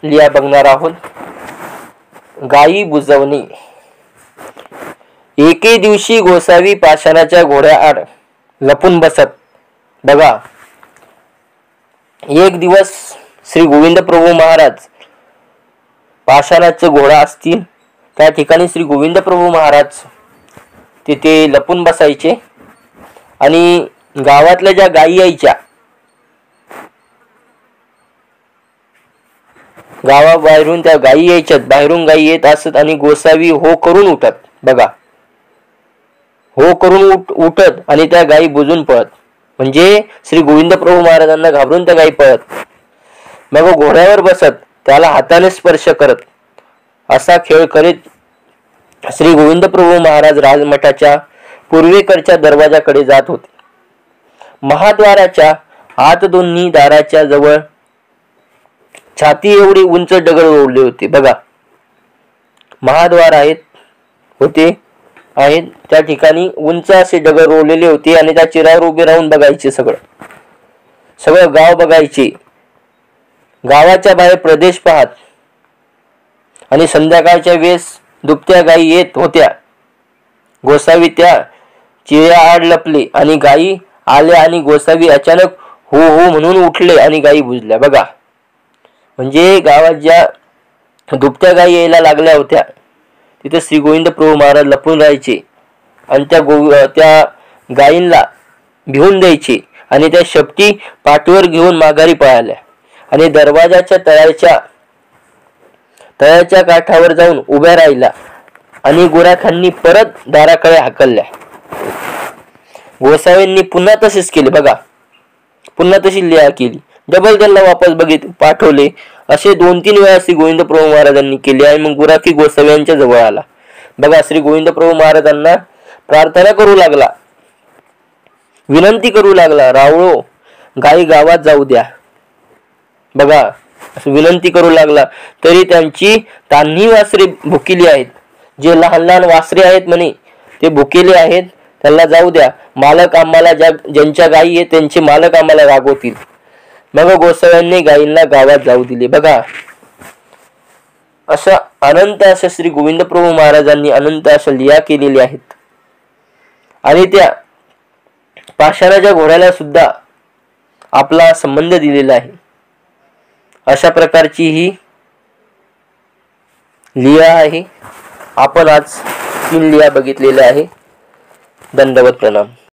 लिया बघणार आहोत. गायी बुजवणे. एके दिवशी गोसावी पाषाणाच्या घोड्याआड लपून बसत. बघा, एक दिवस श्री गोविंद प्रभू महाराज पाषाणाचे घोडा असतील त्या ठिकाणी श्री गोविंद प्रभू महाराज तिथे लपून बसायचे आणि गावातल्या ज्या गायी यायच्या, गावाबाहेरून त्या गायी यायच्यात, बाहेरून गायी येत असत आणि गोसावी हो करून उठत. बघा, हो करून उठत आणि त्या गायी बुजून पळत. म्हणजे श्री गोविंद प्रभू महाराजांना घाबरून त्या गायी पळत. मग घोड्यावर बसत त्याला हाताने स्पर्श करत असा खेळ करीत श्री गोविंद प्रभू महाराज राजमठाच्या पूर्वेकडच्या दरवाजाकडे जात होते. महाद्वाराच्या आत दोन्ही दाराच्या जवळ छाती एवढी उंच दगड रोवले होते. बघा, महाद्वार आहेत त्या ठिकाणी उंच असे दगड रोवलेले होते आणि त्या चिरावर उभे राहून बघायचे. सगळं गाव बघायचे. गावाच्या बाहेर प्रदेश पाहत आणि संध्याकाळच्या वेळेस दुभत्या गायी येत होत्या. गोसावी त्या चिऱ्याआड लपले आणि गायी आल्या आणि गोसावी अचानक हो हो म्हणून उठले आणि गायी बुजल्या. बघा, म्हणजे गावात ज्या दुभत्या गायी यायला लागल्या होत्या तिथे श्री गोविंद प्रभू महाराज लपून राहायचे आणि त्या गायींना भिवून द्यायचे आणि त्या शेपटी पाठीवर घेऊन माघारी पळाल्या आणि दरवाजाच्या तळ्याच्या काठावर जाऊन उभ्या राहिला आणि गुराखांनी परत दाराकडे हाकलल्या. गोसावींनी पुन्हा तसेच केले. बघा, पुन्हा तशी लिया केली. डबल त्यांना वापस पाठवले. असे 2-3 वेळा श्री गोविंद प्रभू महाराजांनी केले आणि मग गुराखी गोसाव्यांच्या जवळ आला. बघा, श्री गोविंद प्रभू महाराजांना प्रार्थना करू लागला, विनंती करू लागला, रावळो गायी गावात जाऊ द्या. बघा, विनंती करू लागला. तरी त्यांची तान्ही वासरे भुकेली आहेत. जे लहान लहान वासरे आहेत म्हणे ते भुकेले आहेत, त्यांना जाऊ द्या. मालक आम्हाला ज्यांच्या गायी आहेत त्यांचे मालक आम्हाला रागवतील. मग गोसाव्यांनी गायींना गावात जाऊ दिले. बघा, अशा अनंत अशा श्री गोविंद प्रभू महाराजांनी अनंत अशा लिया केलेल्या आहेत आणि त्या पाषाणाच्या घोड्याला सुद्धा आपला संबंध दिलेला आहे. अशा प्रकारची ही लिया आहे. आपण आज 3 लिया बघितलेल्या आहे. दंडवत प्रणाम.